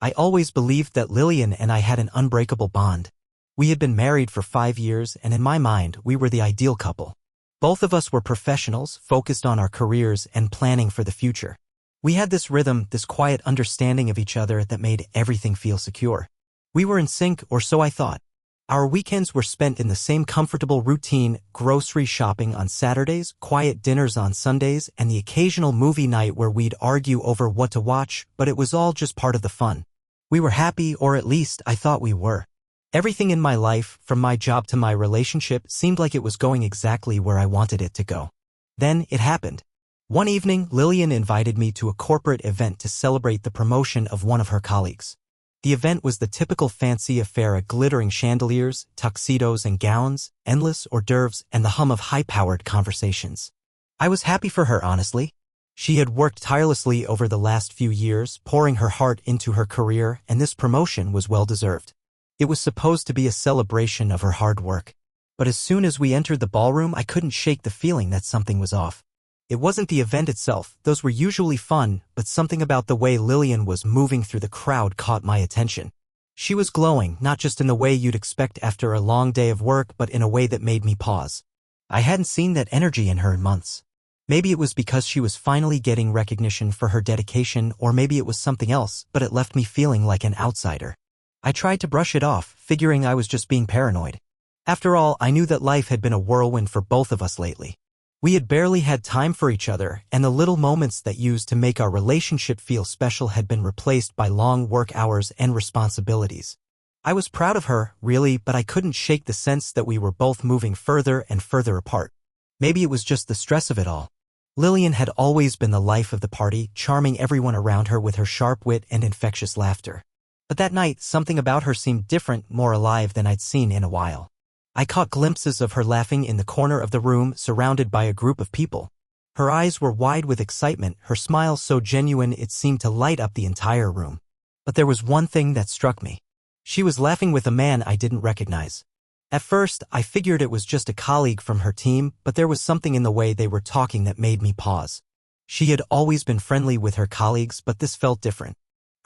I always believed that Lillian and I had an unbreakable bond. We had been married for 5 years, and in my mind, we were the ideal couple. Both of us were professionals, focused on our careers and planning for the future. We had this rhythm, this quiet understanding of each other that made everything feel secure. We were in sync, or so I thought. Our weekends were spent in the same comfortable routine, grocery shopping on Saturdays, quiet dinners on Sundays, and the occasional movie night where we'd argue over what to watch, but it was all just part of the fun. We were happy, or at least I thought we were. Everything in my life, from my job to my relationship, seemed like it was going exactly where I wanted it to go. Then it happened. One evening, Lillian invited me to a corporate event to celebrate the promotion of one of her colleagues. The event was the typical fancy affair of glittering chandeliers, tuxedos and gowns, endless hors d'oeuvres, and the hum of high-powered conversations. I was happy for her, honestly. She had worked tirelessly over the last few years, pouring her heart into her career, and this promotion was well-deserved. It was supposed to be a celebration of her hard work. But as soon as we entered the ballroom, I couldn't shake the feeling that something was off. It wasn't the event itself, those were usually fun, but something about the way Lillian was moving through the crowd caught my attention. She was glowing, not just in the way you'd expect after a long day of work, but in a way that made me pause. I hadn't seen that energy in her in months. Maybe it was because she was finally getting recognition for her dedication, or maybe it was something else, but it left me feeling like an outsider. I tried to brush it off, figuring I was just being paranoid. After all, I knew that life had been a whirlwind for both of us lately. We had barely had time for each other, and the little moments that used to make our relationship feel special had been replaced by long work hours and responsibilities. I was proud of her, really, but I couldn't shake the sense that we were both moving further and further apart. Maybe it was just the stress of it all. Lillian had always been the life of the party, charming everyone around her with her sharp wit and infectious laughter. But that night, something about her seemed different, more alive than I'd seen in a while. I caught glimpses of her laughing in the corner of the room, surrounded by a group of people. Her eyes were wide with excitement, her smile so genuine it seemed to light up the entire room. But there was one thing that struck me. She was laughing with a man I didn't recognize. At first, I figured it was just a colleague from her team, but there was something in the way they were talking that made me pause. She had always been friendly with her colleagues, but this felt different.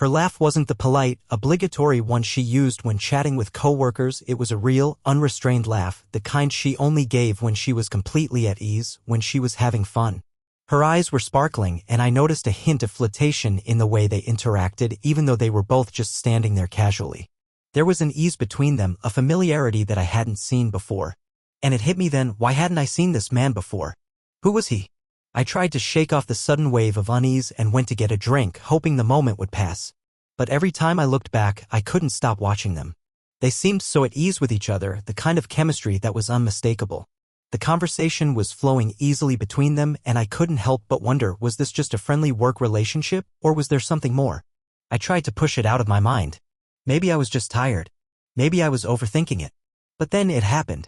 Her laugh wasn't the polite, obligatory one she used when chatting with coworkers. It was a real, unrestrained laugh, the kind she only gave when she was completely at ease, when she was having fun. Her eyes were sparkling, and I noticed a hint of flirtation in the way they interacted, even though they were both just standing there casually. There was an ease between them, a familiarity that I hadn't seen before. And it hit me then, why hadn't I seen this man before? Who was he? I tried to shake off the sudden wave of unease and went to get a drink, hoping the moment would pass. But every time I looked back, I couldn't stop watching them. They seemed so at ease with each other, the kind of chemistry that was unmistakable. The conversation was flowing easily between them, and I couldn't help but wonder, was this just a friendly work relationship, or was there something more? I tried to push it out of my mind. Maybe I was just tired. Maybe I was overthinking it. But then it happened.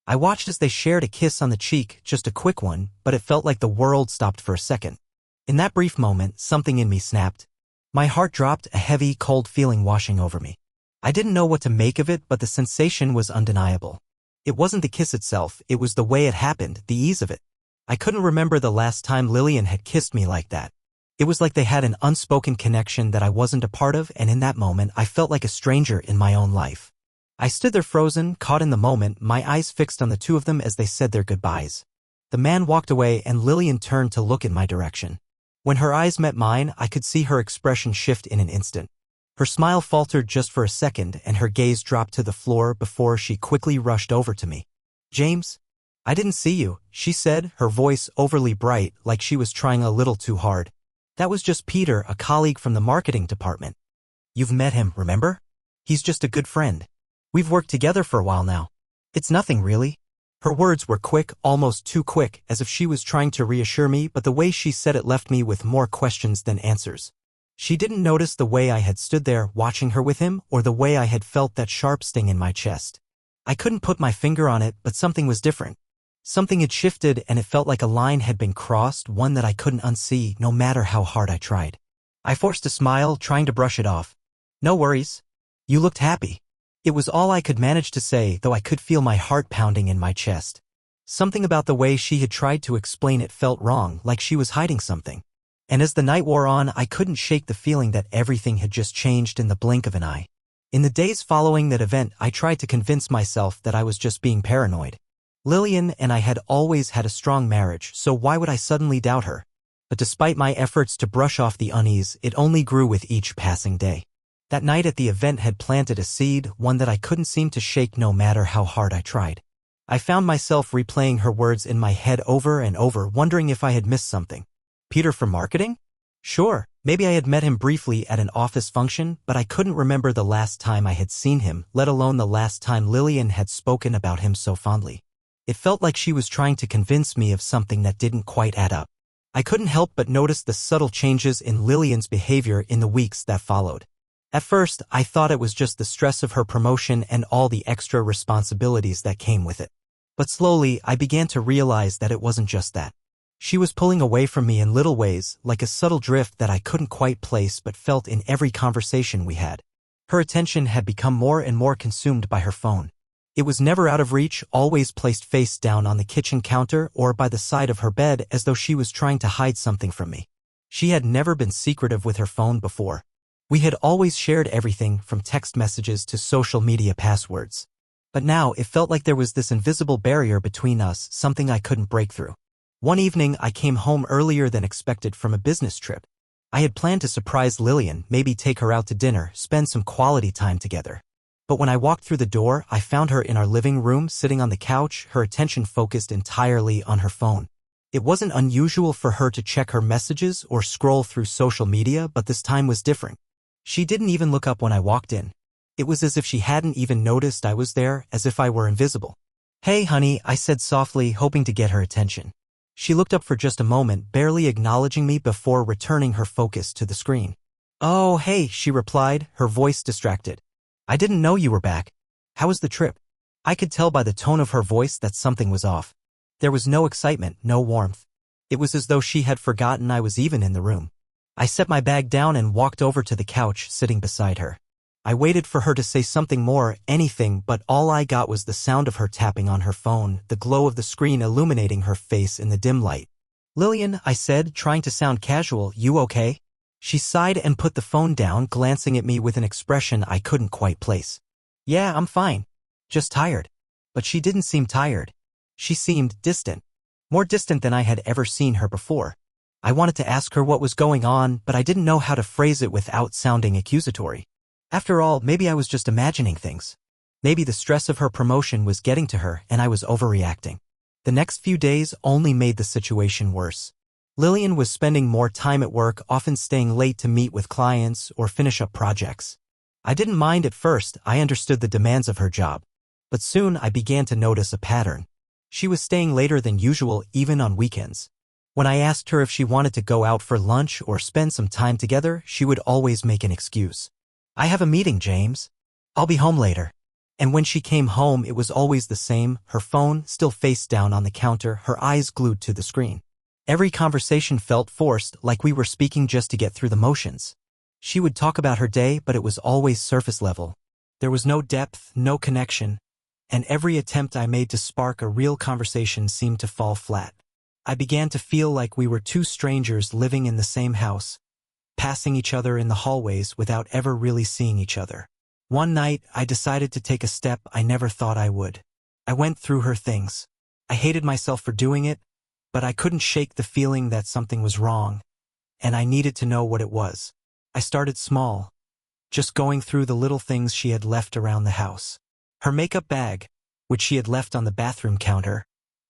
I watched as they shared a kiss on the cheek, just a quick one, but it felt like the world stopped for a second. In that brief moment, something in me snapped. My heart dropped, a heavy, cold feeling washing over me. I didn't know what to make of it, but the sensation was undeniable. It wasn't the kiss itself, it was the way it happened, the ease of it. I couldn't remember the last time Lillian had kissed me like that. It was like they had an unspoken connection that I wasn't a part of, and in that moment, I felt like a stranger in my own life. I stood there frozen, caught in the moment, my eyes fixed on the two of them as they said their goodbyes. The man walked away and Lillian turned to look in my direction. When her eyes met mine, I could see her expression shift in an instant. Her smile faltered just for a second and her gaze dropped to the floor before she quickly rushed over to me. "James? I didn't see you," she said, her voice overly bright, like she was trying a little too hard. "That was just Peter, a colleague from the marketing department. You've met him, remember? He's just a good friend. We've worked together for a while now. It's nothing, really." Her words were quick, almost too quick, as if she was trying to reassure me, but the way she said it left me with more questions than answers. She didn't notice the way I had stood there, watching her with him, or the way I had felt that sharp sting in my chest. I couldn't put my finger on it, but something was different. Something had shifted, and it felt like a line had been crossed, one that I couldn't unsee, no matter how hard I tried. I forced a smile, trying to brush it off. "No worries. You looked happy." It was all I could manage to say, though I could feel my heart pounding in my chest. Something about the way she had tried to explain it felt wrong, like she was hiding something. And as the night wore on, I couldn't shake the feeling that everything had just changed in the blink of an eye. In the days following that event, I tried to convince myself that I was just being paranoid. Lillian and I had always had a strong marriage, so why would I suddenly doubt her? But despite my efforts to brush off the unease, it only grew with each passing day. That night at the event had planted a seed, one that I couldn't seem to shake no matter how hard I tried. I found myself replaying her words in my head over and over, wondering if I had missed something. Peter from marketing? Sure, maybe I had met him briefly at an office function, but I couldn't remember the last time I had seen him, let alone the last time Lillian had spoken about him so fondly. It felt like she was trying to convince me of something that didn't quite add up. I couldn't help but notice the subtle changes in Lillian's behavior in the weeks that followed. At first, I thought it was just the stress of her promotion and all the extra responsibilities that came with it. But slowly, I began to realize that it wasn't just that. She was pulling away from me in little ways, like a subtle drift that I couldn't quite place but felt in every conversation we had. Her attention had become more and more consumed by her phone. It was never out of reach, always placed face down on the kitchen counter or by the side of her bed as though she was trying to hide something from me. She had never been secretive with her phone before. We had always shared everything from text messages to social media passwords. But now it felt like there was this invisible barrier between us, something I couldn't break through. One evening, I came home earlier than expected from a business trip. I had planned to surprise Lillian, maybe take her out to dinner, spend some quality time together. But when I walked through the door, I found her in our living room, sitting on the couch, her attention focused entirely on her phone. It wasn't unusual for her to check her messages or scroll through social media, but this time was different. She didn't even look up when I walked in. It was as if she hadn't even noticed I was there, as if I were invisible. "Hey, honey," I said softly, hoping to get her attention. She looked up for just a moment, barely acknowledging me before returning her focus to the screen. "Oh, hey," she replied, her voice distracted. "I didn't know you were back. How was the trip?" I could tell by the tone of her voice that something was off. There was no excitement, no warmth. It was as though she had forgotten I was even in the room. I set my bag down and walked over to the couch, sitting beside her. I waited for her to say something more, anything, but all I got was the sound of her tapping on her phone, the glow of the screen illuminating her face in the dim light. "Lillian," I said, trying to sound casual, "you okay?" She sighed and put the phone down, glancing at me with an expression I couldn't quite place. "Yeah, I'm fine. Just tired." But she didn't seem tired. She seemed distant. More distant than I had ever seen her before. I wanted to ask her what was going on, but I didn't know how to phrase it without sounding accusatory. After all, maybe I was just imagining things. Maybe the stress of her promotion was getting to her and I was overreacting. The next few days only made the situation worse. Lillian was spending more time at work, often staying late to meet with clients or finish up projects. I didn't mind at first, I understood the demands of her job. But soon I began to notice a pattern. She was staying later than usual, even on weekends. When I asked her if she wanted to go out for lunch or spend some time together, she would always make an excuse. "I have a meeting, James. I'll be home later." And when she came home, it was always the same, her phone still face down on the counter, her eyes glued to the screen. Every conversation felt forced, like we were speaking just to get through the motions. She would talk about her day, but it was always surface level. There was no depth, no connection, and every attempt I made to spark a real conversation seemed to fall flat. I began to feel like we were two strangers living in the same house, passing each other in the hallways without ever really seeing each other. One night, I decided to take a step I never thought I would. I went through her things. I hated myself for doing it, but I couldn't shake the feeling that something was wrong, and I needed to know what it was. I started small, just going through the little things she had left around the house. Her makeup bag, which she had left on the bathroom counter,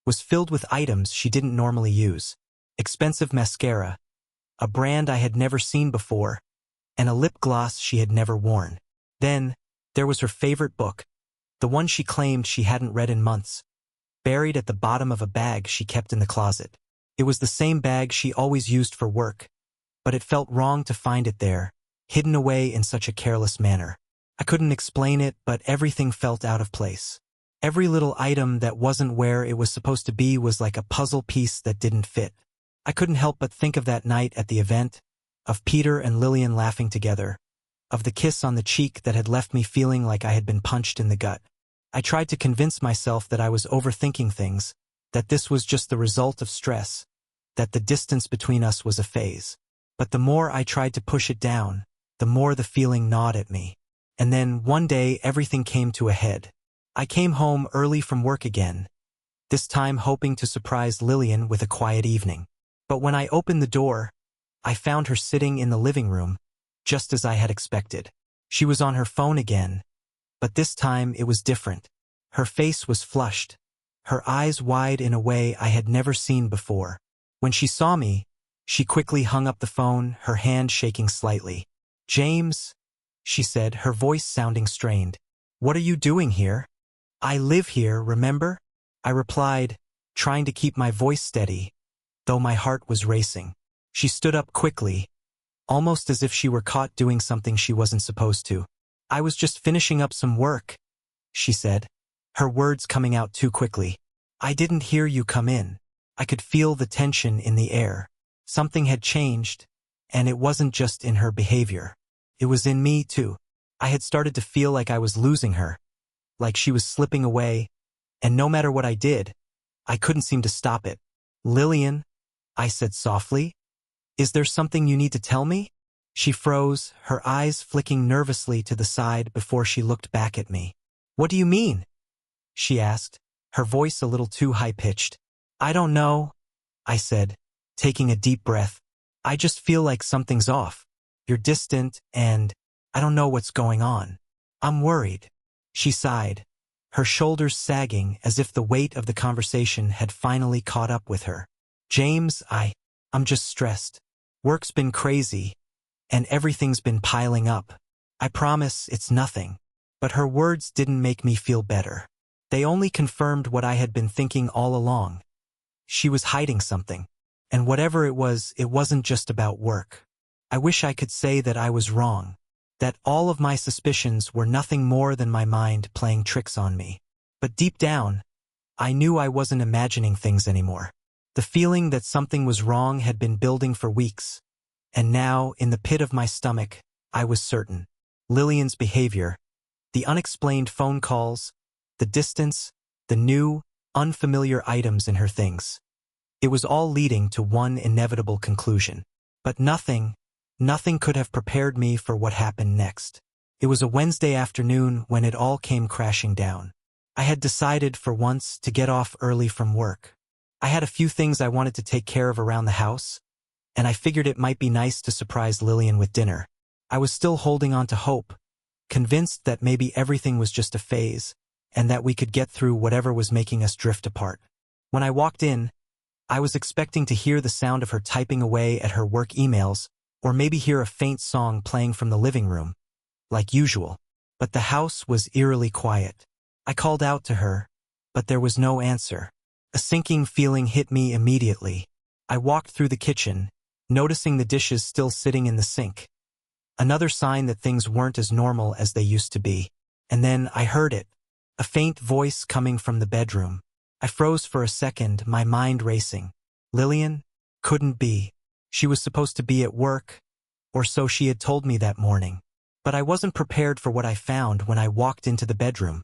was filled with items she didn't normally use. Expensive mascara, a brand I had never seen before, and a lip gloss she had never worn. Then, there was her favorite book, the one she claimed she hadn't read in months, buried at the bottom of a bag she kept in the closet. It was the same bag she always used for work, but it felt wrong to find it there, hidden away in such a careless manner. I couldn't explain it, but everything felt out of place. Every little item that wasn't where it was supposed to be was like a puzzle piece that didn't fit. I couldn't help but think of that night at the event, of Peter and Lillian laughing together, of the kiss on the cheek that had left me feeling like I had been punched in the gut. I tried to convince myself that I was overthinking things, that this was just the result of stress, that the distance between us was a phase. But the more I tried to push it down, the more the feeling gnawed at me. And then, one day, everything came to a head. I came home early from work again, this time hoping to surprise Lillian with a quiet evening. But when I opened the door, I found her sitting in the living room, just as I had expected. She was on her phone again, but this time it was different. Her face was flushed, her eyes wide in a way I had never seen before. When she saw me, she quickly hung up the phone, her hand shaking slightly. "James," she said, her voice sounding strained. "What are you doing here?" "I live here, remember?" I replied, trying to keep my voice steady, though my heart was racing. She stood up quickly, almost as if she were caught doing something she wasn't supposed to. "I was just finishing up some work," she said, her words coming out too quickly. "I didn't hear you come in." I could feel the tension in the air. Something had changed, and it wasn't just in her behavior. It was in me, too. I had started to feel like I was losing her, like she was slipping away, and no matter what I did, I couldn't seem to stop it. "Lillian," I said softly, "is there something you need to tell me?" She froze, her eyes flicking nervously to the side before she looked back at me. "What do you mean?" she asked, her voice a little too high-pitched. "I don't know," I said, taking a deep breath. "I just feel like something's off. You're distant, and I don't know what's going on. I'm worried." She sighed, her shoulders sagging as if the weight of the conversation had finally caught up with her. "James, I'm just stressed. Work's been crazy, and everything's been piling up. I promise it's nothing." But her words didn't make me feel better. They only confirmed what I had been thinking all along. She was hiding something, and whatever it wasn't just about work. I wish I could say that I was wrong, that all of my suspicions were nothing more than my mind playing tricks on me. But deep down, I knew I wasn't imagining things anymore. The feeling that something was wrong had been building for weeks, and now, in the pit of my stomach, I was certain. Lillian's behavior, the unexplained phone calls, the distance, the new, unfamiliar items in her things. It was all leading to one inevitable conclusion. But nothing could have prepared me for what happened next. It was a Wednesday afternoon when it all came crashing down. I had decided for once to get off early from work. I had a few things I wanted to take care of around the house, and I figured it might be nice to surprise Lillian with dinner. I was still holding on to hope, convinced that maybe everything was just a phase, and that we could get through whatever was making us drift apart. When I walked in, I was expecting to hear the sound of her typing away at her work emails, or maybe hear a faint song playing from the living room, like usual. But the house was eerily quiet. I called out to her, but there was no answer. A sinking feeling hit me immediately. I walked through the kitchen, noticing the dishes still sitting in the sink. Another sign that things weren't as normal as they used to be. And then I heard it, a faint voice coming from the bedroom. I froze for a second, my mind racing. Lillian? Couldn't be. She was supposed to be at work, or so she had told me that morning. But I wasn't prepared for what I found when I walked into the bedroom.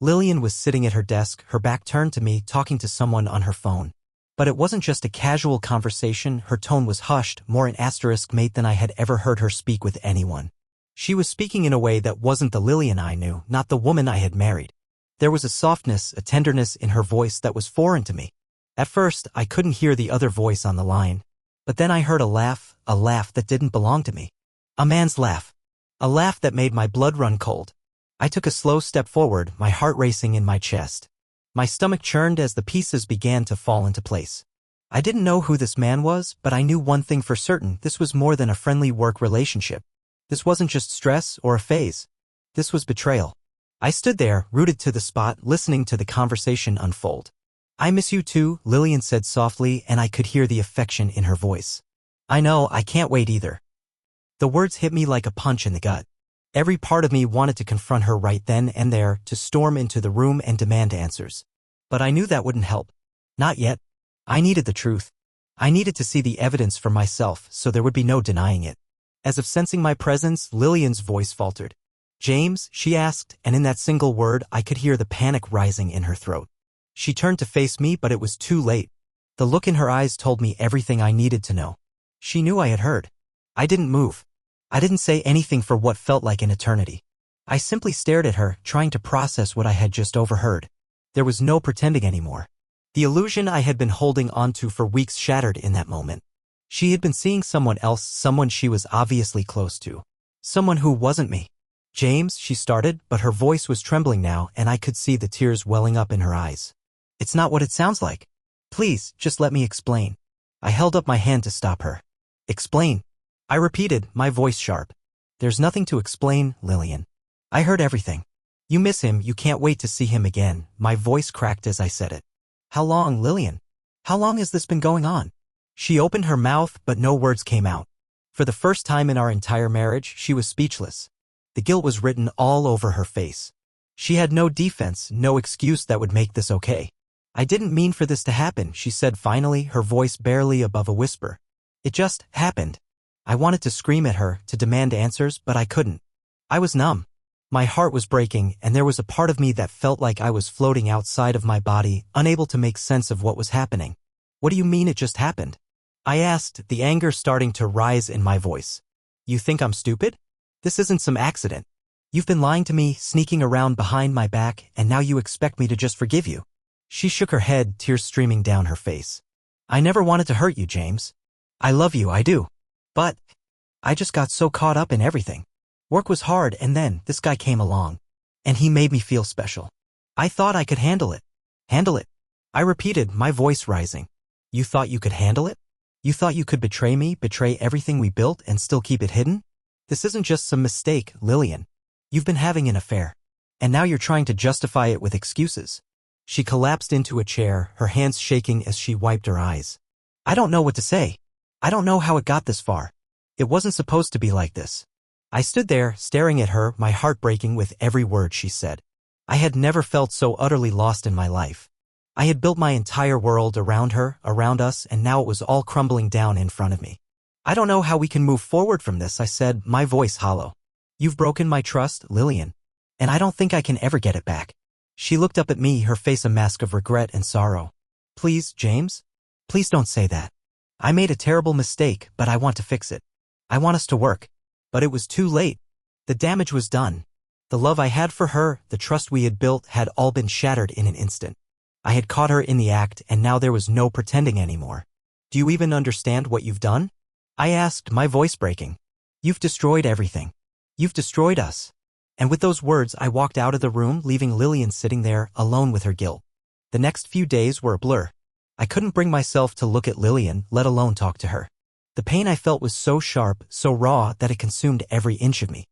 Lillian was sitting at her desk, her back turned to me, talking to someone on her phone. But it wasn't just a casual conversation, her tone was hushed, more an asterisk mate than I had ever heard her speak with anyone. She was speaking in a way that wasn't the Lillian I knew, not the woman I had married. There was a softness, a tenderness in her voice that was foreign to me. At first, I couldn't hear the other voice on the line. But then I heard a laugh that didn't belong to me. A man's laugh. A laugh that made my blood run cold. I took a slow step forward, my heart racing in my chest. My stomach churned as the pieces began to fall into place. I didn't know who this man was, but I knew one thing for certain: this was more than a friendly work relationship. This wasn't just stress or a phase. This was betrayal. I stood there, rooted to the spot, listening to the conversation unfold. "I miss you too," Lillian said softly, and I could hear the affection in her voice. "I know, I can't wait either." The words hit me like a punch in the gut. Every part of me wanted to confront her right then and there, to storm into the room and demand answers. But I knew that wouldn't help. Not yet. I needed the truth. I needed to see the evidence for myself, so there would be no denying it. As if sensing my presence, Lillian's voice faltered. "James?" she asked, and in that single word I could hear the panic rising in her throat. She turned to face me, but it was too late. The look in her eyes told me everything I needed to know. She knew I had heard. I didn't move. I didn't say anything for what felt like an eternity. I simply stared at her, trying to process what I had just overheard. There was no pretending anymore. The illusion I had been holding onto for weeks shattered in that moment. She had been seeing someone else, someone she was obviously close to. Someone who wasn't me. James, she started, but her voice was trembling now and I could see the tears welling up in her eyes. It's not what it sounds like. Please, just let me explain. I held up my hand to stop her. Explain. I repeated, my voice sharp. There's nothing to explain, Lillian. I heard everything. You miss him, you can't wait to see him again. My voice cracked as I said it. How long, Lillian? How long has this been going on? She opened her mouth, but no words came out. For the first time in our entire marriage, she was speechless. The guilt was written all over her face. She had no defense, no excuse that would make this okay. I didn't mean for this to happen, she said finally, her voice barely above a whisper. It just happened. I wanted to scream at her, to demand answers, but I couldn't. I was numb. My heart was breaking, and there was a part of me that felt like I was floating outside of my body, unable to make sense of what was happening. What do you mean it just happened? I asked, the anger starting to rise in my voice. You think I'm stupid? This isn't some accident. You've been lying to me, sneaking around behind my back, and now you expect me to just forgive you. She shook her head, tears streaming down her face. I never wanted to hurt you, James. I love you, I do. But I just got so caught up in everything. Work was hard, and then this guy came along. And he made me feel special. I thought I could handle it. Handle it? I repeated, my voice rising. You thought you could handle it? You thought you could betray me, betray everything we built, and still keep it hidden? This isn't just some mistake, Lillian. You've been having an affair. And now you're trying to justify it with excuses. She collapsed into a chair, her hands shaking as she wiped her eyes. I don't know what to say. I don't know how it got this far. It wasn't supposed to be like this. I stood there, staring at her, my heart breaking with every word she said. I had never felt so utterly lost in my life. I had built my entire world around her, around us, and now it was all crumbling down in front of me. I don't know how we can move forward from this, I said, my voice hollow. You've broken my trust, Lillian. And I don't think I can ever get it back. She looked up at me, her face a mask of regret and sorrow. Please, James? Please don't say that. I made a terrible mistake, but I want to fix it. I want us to work. But it was too late. The damage was done. The love I had for her, the trust we had built, had all been shattered in an instant. I had caught her in the act, and now there was no pretending anymore. Do you even understand what you've done? I asked, my voice breaking. You've destroyed everything. You've destroyed us. And with those words, I walked out of the room, leaving Lillian sitting there, alone with her guilt. The next few days were a blur. I couldn't bring myself to look at Lillian, let alone talk to her. The pain I felt was so sharp, so raw, that it consumed every inch of me.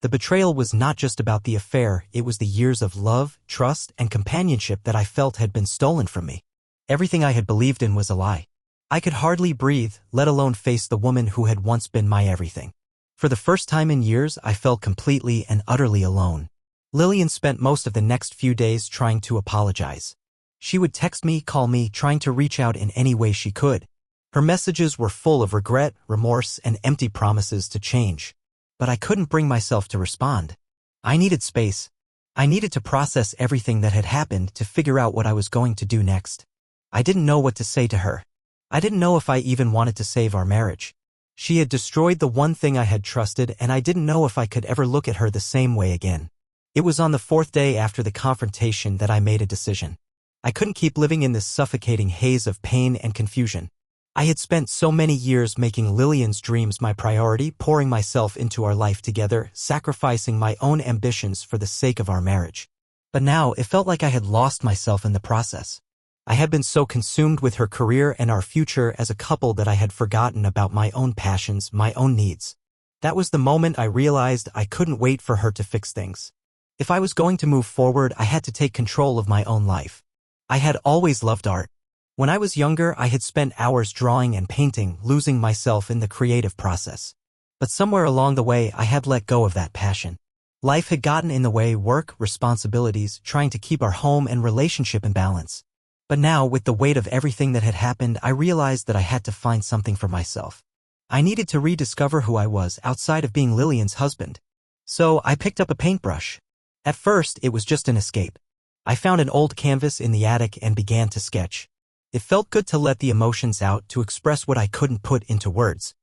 The betrayal was not just about the affair, it was the years of love, trust, and companionship that I felt had been stolen from me. Everything I had believed in was a lie. I could hardly breathe, let alone face the woman who had once been my everything. For the first time in years, I felt completely and utterly alone. Lillian spent most of the next few days trying to apologize. She would text me, call me, trying to reach out in any way she could. Her messages were full of regret, remorse, and empty promises to change. But I couldn't bring myself to respond. I needed space. I needed to process everything that had happened, to figure out what I was going to do next. I didn't know what to say to her. I didn't know if I even wanted to save our marriage. She had destroyed the one thing I had trusted, and I didn't know if I could ever look at her the same way again. It was on the fourth day after the confrontation that I made a decision. I couldn't keep living in this suffocating haze of pain and confusion. I had spent so many years making Lillian's dreams my priority, pouring myself into our life together, sacrificing my own ambitions for the sake of our marriage. But now it felt like I had lost myself in the process. I had been so consumed with her career and our future as a couple that I had forgotten about my own passions, my own needs. That was the moment I realized I couldn't wait for her to fix things. If I was going to move forward, I had to take control of my own life. I had always loved art. When I was younger, I had spent hours drawing and painting, losing myself in the creative process. But somewhere along the way, I had let go of that passion. Life had gotten in the way, work, responsibilities, trying to keep our home and relationship in balance. But now, with the weight of everything that had happened, I realized that I had to find something for myself. I needed to rediscover who I was outside of being Lillian's husband. So I picked up a paintbrush. At first, it was just an escape. I found an old canvas in the attic and began to sketch. It felt good to let the emotions out, to express what I couldn't put into words.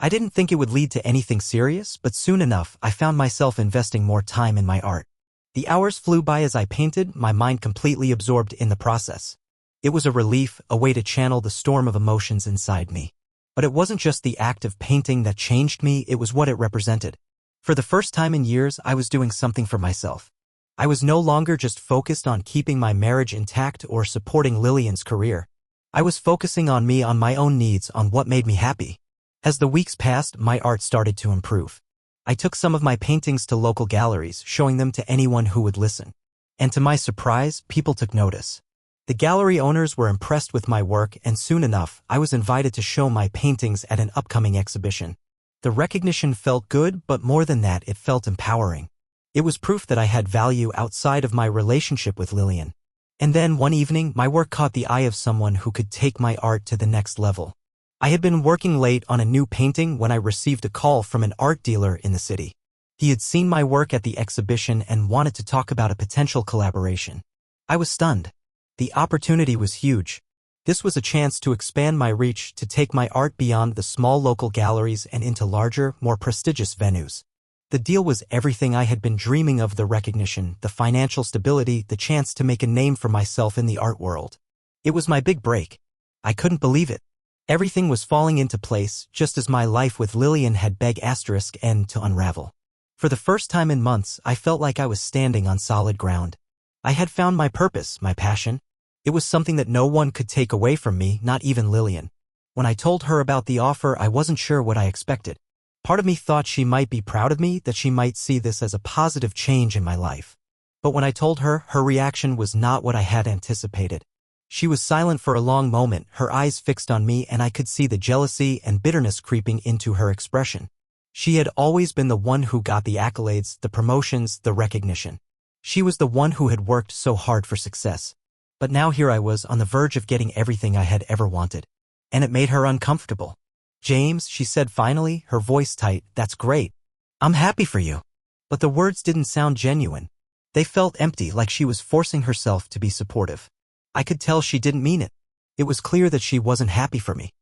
I didn't think it would lead to anything serious, but soon enough I found myself investing more time in my art. The hours flew by as I painted, my mind completely absorbed in the process. It was a relief, a way to channel the storm of emotions inside me. But it wasn't just the act of painting that changed me, it was what it represented. For the first time in years, I was doing something for myself. I was no longer just focused on keeping my marriage intact or supporting Lillian's career. I was focusing on me, on my own needs, on what made me happy. As the weeks passed, my art started to improve. I took some of my paintings to local galleries, showing them to anyone who would listen. And to my surprise, people took notice. The gallery owners were impressed with my work, and soon enough, I was invited to show my paintings at an upcoming exhibition. The recognition felt good, but more than that, it felt empowering. It was proof that I had value outside of my relationship with Lillian. And then one evening, my work caught the eye of someone who could take my art to the next level. I had been working late on a new painting when I received a call from an art dealer in the city. He had seen my work at the exhibition and wanted to talk about a potential collaboration. I was stunned. The opportunity was huge. This was a chance to expand my reach, to take my art beyond the small local galleries and into larger, more prestigious venues. The deal was everything I had been dreaming of: the recognition, the financial stability, the chance to make a name for myself in the art world. It was my big break. I couldn't believe it. Everything was falling into place, just as my life with Lillian had begun to unravel. For the first time in months, I felt like I was standing on solid ground. I had found my purpose, my passion. It was something that no one could take away from me, not even Lillian. When I told her about the offer, I wasn't sure what I expected. Part of me thought she might be proud of me, that she might see this as a positive change in my life. But when I told her, her reaction was not what I had anticipated. She was silent for a long moment, her eyes fixed on me, and I could see the jealousy and bitterness creeping into her expression. She had always been the one who got the accolades, the promotions, the recognition. She was the one who had worked so hard for success. But now here I was, on the verge of getting everything I had ever wanted. And it made her uncomfortable. "James," she said finally, her voice tight, "that's great. I'm happy for you." But the words didn't sound genuine. They felt empty, like she was forcing herself to be supportive. I could tell she didn't mean it. It was clear that she wasn't happy for me.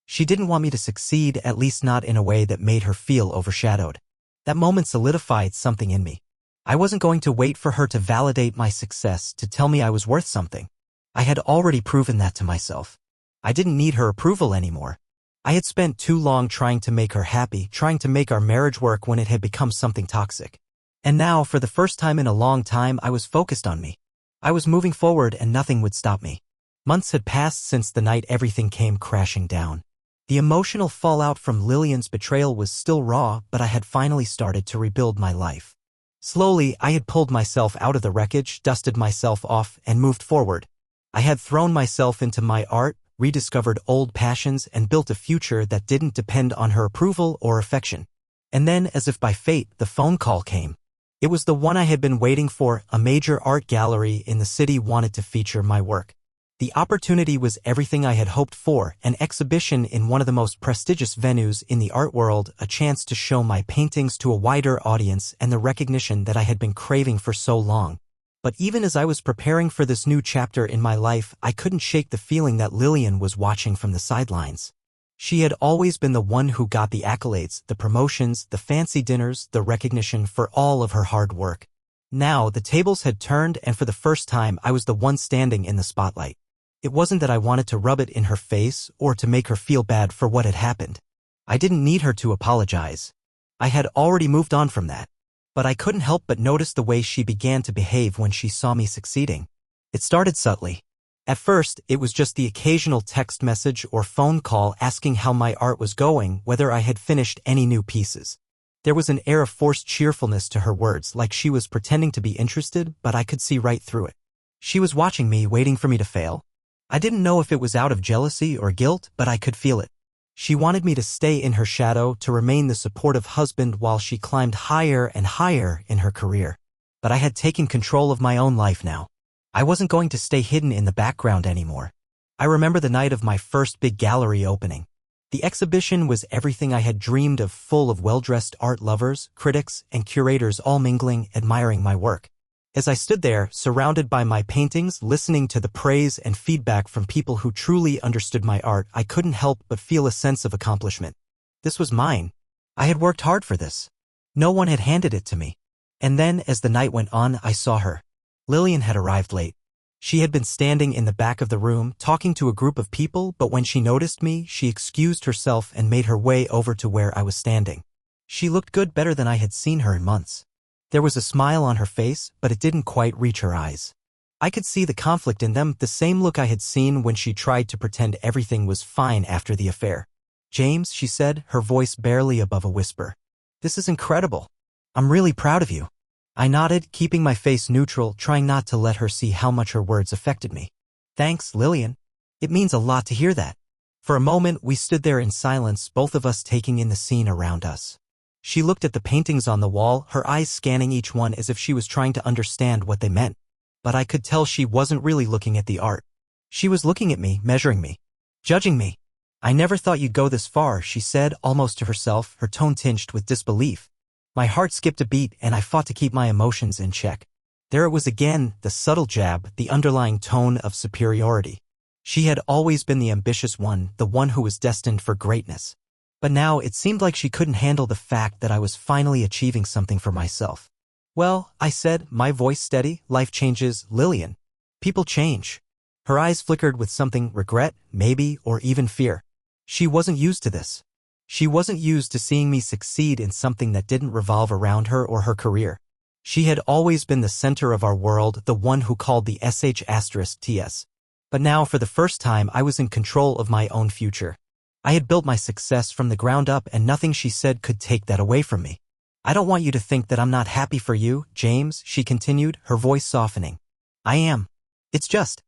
She didn't want me to succeed, at least not in a way that made her feel overshadowed. That moment solidified something in me. I wasn't going to wait for her to validate my success, to tell me I was worth something. I had already proven that to myself. I didn't need her approval anymore. I had spent too long trying to make her happy, trying to make our marriage work when it had become something toxic. And now, for the first time in a long time, I was focused on me. I was moving forward and nothing would stop me. Months had passed since the night everything came crashing down. The emotional fallout from Lillian's betrayal was still raw, but I had finally started to rebuild my life. Slowly, I had pulled myself out of the wreckage, dusted myself off, and moved forward. I had thrown myself into my art, rediscovered old passions, and built a future that didn't depend on her approval or affection. And then, as if by fate, the phone call came. It was the one I had been waiting for. A major art gallery in the city wanted to feature my work. The opportunity was everything I had hoped for: an exhibition in one of the most prestigious venues in the art world, a chance to show my paintings to a wider audience, and the recognition that I had been craving for so long. But even as I was preparing for this new chapter in my life, I couldn't shake the feeling that Lillian was watching from the sidelines. She had always been the one who got the accolades, the promotions, the fancy dinners, the recognition for all of her hard work. Now, the tables had turned, and for the first time, I was the one standing in the spotlight. It wasn't that I wanted to rub it in her face or to make her feel bad for what had happened. I didn't need her to apologize. I had already moved on from that. But I couldn't help but notice the way she began to behave when she saw me succeeding. It started subtly. At first, it was just the occasional text message or phone call asking how my art was going, whether I had finished any new pieces. There was an air of forced cheerfulness to her words, like she was pretending to be interested, but I could see right through it. She was watching me, waiting for me to fail. I didn't know if it was out of jealousy or guilt, but I could feel it. She wanted me to stay in her shadow, to remain the supportive husband while she climbed higher and higher in her career. But I had taken control of my own life now. I wasn't going to stay hidden in the background anymore. I remember the night of my first big gallery opening. The exhibition was everything I had dreamed of, full of well-dressed art lovers, critics, and curators all mingling, admiring my work. As I stood there, surrounded by my paintings, listening to the praise and feedback from people who truly understood my art, I couldn't help but feel a sense of accomplishment. This was mine. I had worked hard for this. No one had handed it to me. And then, as the night went on, I saw her. Lillian had arrived late. She had been standing in the back of the room, talking to a group of people, but when she noticed me, she excused herself and made her way over to where I was standing. She looked good, better than I had seen her in months. There was a smile on her face, but it didn't quite reach her eyes. I could see the conflict in them, the same look I had seen when she tried to pretend everything was fine after the affair. "James," she said, her voice barely above a whisper. "This is incredible. I'm really proud of you." I nodded, keeping my face neutral, trying not to let her see how much her words affected me. "Thanks, Lillian. It means a lot to hear that." For a moment, we stood there in silence, both of us taking in the scene around us. She looked at the paintings on the wall, her eyes scanning each one as if she was trying to understand what they meant. But I could tell she wasn't really looking at the art. She was looking at me, measuring me, judging me. "I never thought you'd go this far," she said, almost to herself, her tone tinged with disbelief. My heart skipped a beat, and I fought to keep my emotions in check. There it was again, the subtle jab, the underlying tone of superiority. She had always been the ambitious one, the one who was destined for greatness. But now it seemed like she couldn't handle the fact that I was finally achieving something for myself. "Well," I said, my voice steady, "life changes, Lillian. People change." Her eyes flickered with something, regret, maybe, or even fear. She wasn't used to this. She wasn't used to seeing me succeed in something that didn't revolve around her or her career. She had always been the center of our world, the one who called the sh*ts. But now, for the first time, I was in control of my own future. I had built my success from the ground up, and nothing she said could take that away from me. "I don't want you to think that I'm not happy for you, James," she continued, her voice softening. "I am. It's just,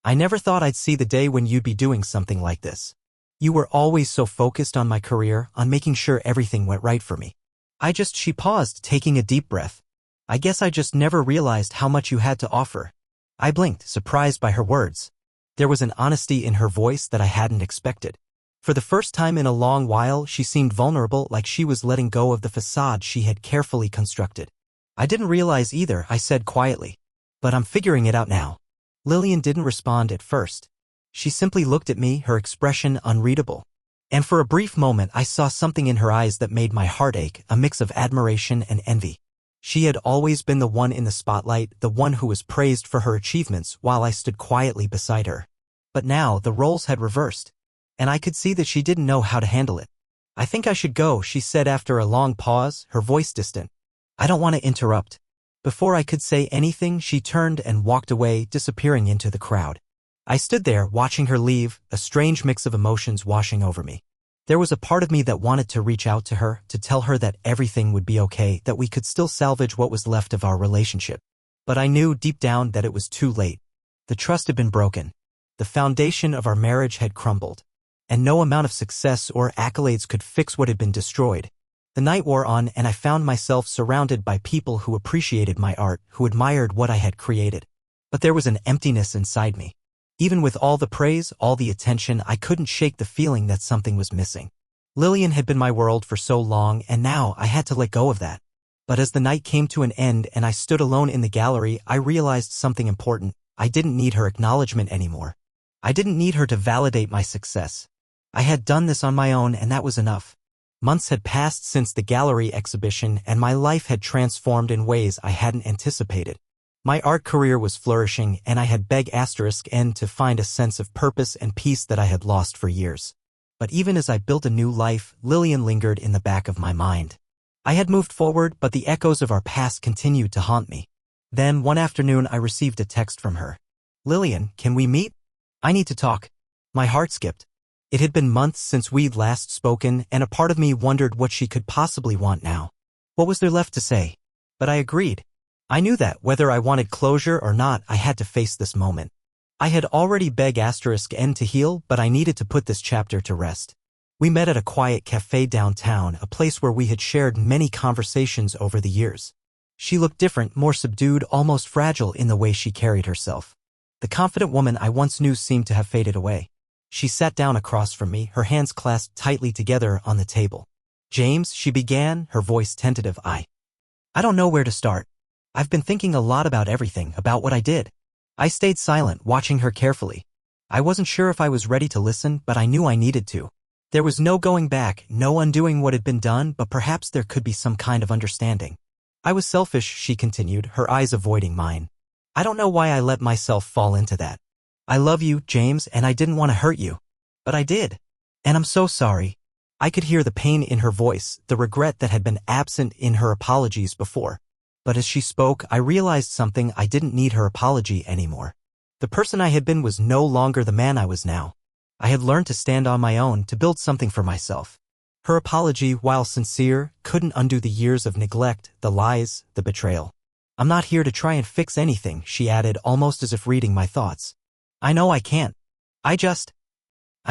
I never thought I'd see the day when you'd be doing something like this. You were always so focused on my career, on making sure everything went right for me. She paused, taking a deep breath. "I guess I just never realized how much you had to offer." I blinked, surprised by her words. There was an honesty in her voice that I hadn't expected. For the first time in a long while, she seemed vulnerable, like she was letting go of the facade she had carefully constructed. "I didn't realize either," I said quietly. "But I'm figuring it out now." Lillian didn't respond at first. She simply looked at me, her expression unreadable. And for a brief moment, I saw something in her eyes that made my heart ache, a mix of admiration and envy. She had always been the one in the spotlight, the one who was praised for her achievements while I stood quietly beside her. But now, the roles had reversed. And I could see that she didn't know how to handle it. "I think I should go," she said after a long pause, her voice distant. "I don't want to interrupt." Before I could say anything, she turned and walked away, disappearing into the crowd. I stood there, watching her leave, a strange mix of emotions washing over me. There was a part of me that wanted to reach out to her, to tell her that everything would be okay, that we could still salvage what was left of our relationship. But I knew deep down that it was too late. The trust had been broken. The foundation of our marriage had crumbled. And no amount of success or accolades could fix what had been destroyed. The night wore on, and I found myself surrounded by people who appreciated my art, who admired what I had created. But there was an emptiness inside me. Even with all the praise, all the attention, I couldn't shake the feeling that something was missing. Lillian had been my world for so long, and now I had to let go of that. But as the night came to an end and I stood alone in the gallery, I realized something important. I didn't need her acknowledgement anymore. I didn't need her to validate my success. I had done this on my own, and that was enough. Months had passed since the gallery exhibition, and my life had transformed in ways I hadn't anticipated. My art career was flourishing, and I had begun to find a sense of purpose and peace that I had lost for years. But even as I built a new life, Lillian lingered in the back of my mind. I had moved forward, but the echoes of our past continued to haunt me. Then, one afternoon, I received a text from her. "Lillian, can we meet? I need to talk." My heart skipped. It had been months since we'd last spoken, and a part of me wondered what she could possibly want now. What was there left to say? But I agreed. I knew that, whether I wanted closure or not, I had to face this moment. I had already begun to heal, but I needed to put this chapter to rest. We met at a quiet cafe downtown, a place where we had shared many conversations over the years. She looked different, more subdued, almost fragile in the way she carried herself. The confident woman I once knew seemed to have faded away. She sat down across from me, her hands clasped tightly together on the table. "James," she began, her voice tentative, I don't know where to start. I've been thinking a lot about everything, about what I did." I stayed silent, watching her carefully. I wasn't sure if I was ready to listen, but I knew I needed to. There was no going back, no undoing what had been done, but perhaps there could be some kind of understanding. I was selfish, she continued, her eyes avoiding mine. I don't know why I let myself fall into that. I love you, James, and I didn't want to hurt you. But I did. And I'm so sorry. I could hear the pain in her voice, the regret that had been absent in her apologies before. But as she spoke, I realized something. I didn't need her apology anymore. The person I had been was no longer the man I was now. I had learned to stand on my own, to build something for myself. Her apology, while sincere, couldn't undo the years of neglect, the lies, the betrayal. I'm not here to try and fix anything, she added, almost as if reading my thoughts. I know I can't. I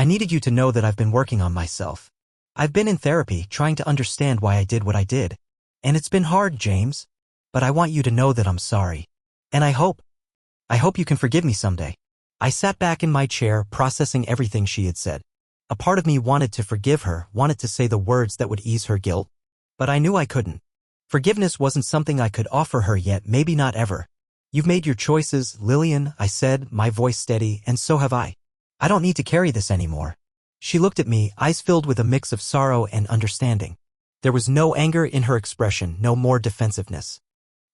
needed you to know that I've been working on myself. I've been in therapy, trying to understand why I did what I did. And it's been hard, James. But I want you to know that I'm sorry. And I hope you can forgive me someday. I sat back in my chair, processing everything she had said. A part of me wanted to forgive her, wanted to say the words that would ease her guilt. But I knew I couldn't. Forgiveness wasn't something I could offer her yet, maybe not ever. You've made your choices, Lillian, I said, my voice steady, and so have I. I don't need to carry this anymore. She looked at me, eyes filled with a mix of sorrow and understanding. There was no anger in her expression, no more defensiveness.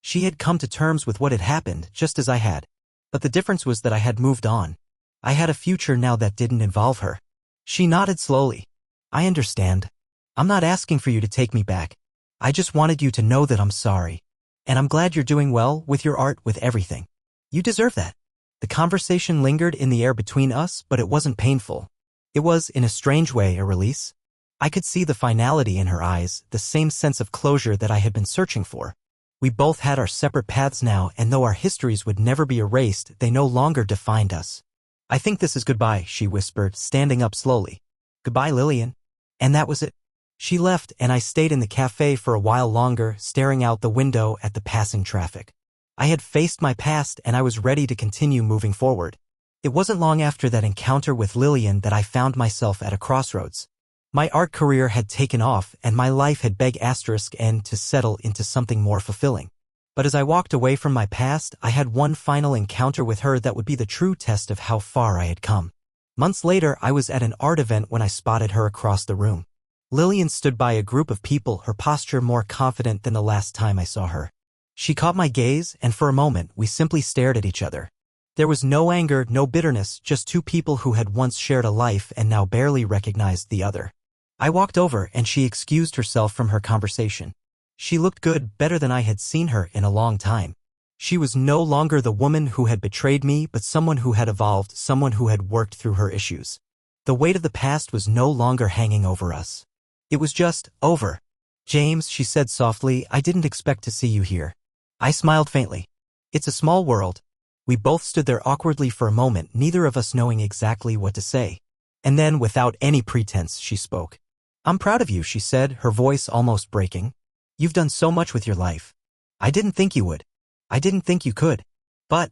She had come to terms with what had happened, just as I had. But the difference was that I had moved on. I had a future now that didn't involve her. She nodded slowly. I understand. I'm not asking for you to take me back. I just wanted you to know that I'm sorry. And I'm glad you're doing well, with your art, with everything. You deserve that. The conversation lingered in the air between us, but it wasn't painful. It was, in a strange way, a release. I could see the finality in her eyes, the same sense of closure that I had been searching for. We both had our separate paths now, and though our histories would never be erased, they no longer defined us. I think this is goodbye, she whispered, standing up slowly. Goodbye, Lillian. And that was it. She left, and I stayed in the cafe for a while longer, staring out the window at the passing traffic. I had faced my past, and I was ready to continue moving forward. It wasn't long after that encounter with Lillian that I found myself at a crossroads. My art career had taken off, and my life had begged *end to settle into something more fulfilling. But as I walked away from my past, I had one final encounter with her that would be the true test of how far I had come. Months later, I was at an art event when I spotted her across the room. Lillian stood by a group of people, her posture more confident than the last time I saw her. She caught my gaze, and for a moment, we simply stared at each other. There was no anger, no bitterness, just two people who had once shared a life and now barely recognized the other. I walked over, and she excused herself from her conversation. She looked good, better than I had seen her in a long time. She was no longer the woman who had betrayed me, but someone who had evolved, someone who had worked through her issues. The weight of the past was no longer hanging over us. It was just over. James, she said softly, I didn't expect to see you here. I smiled faintly. It's a small world. We both stood there awkwardly for a moment, neither of us knowing exactly what to say. And then, without any pretense, she spoke. I'm proud of you, she said, her voice almost breaking. You've done so much with your life. I didn't think you would. I didn't think you could. But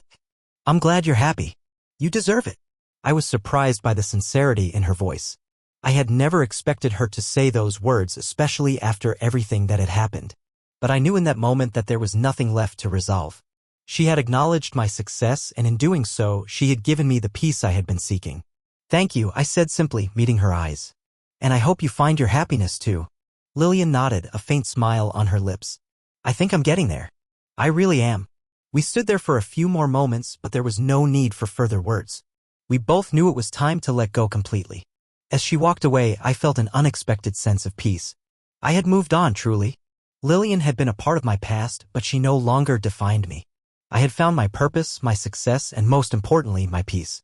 I'm glad you're happy. You deserve it. I was surprised by the sincerity in her voice. I had never expected her to say those words, especially after everything that had happened. But I knew in that moment that there was nothing left to resolve. She had acknowledged my success, and in doing so, she had given me the peace I had been seeking. Thank you, I said simply, meeting her eyes. And I hope you find your happiness too. Lillian nodded, a faint smile on her lips. I think I'm getting there. I really am. We stood there for a few more moments, but there was no need for further words. We both knew it was time to let go completely. As she walked away, I felt an unexpected sense of peace. I had moved on, truly. Lillian had been a part of my past, but she no longer defined me. I had found my purpose, my success, and most importantly, my peace.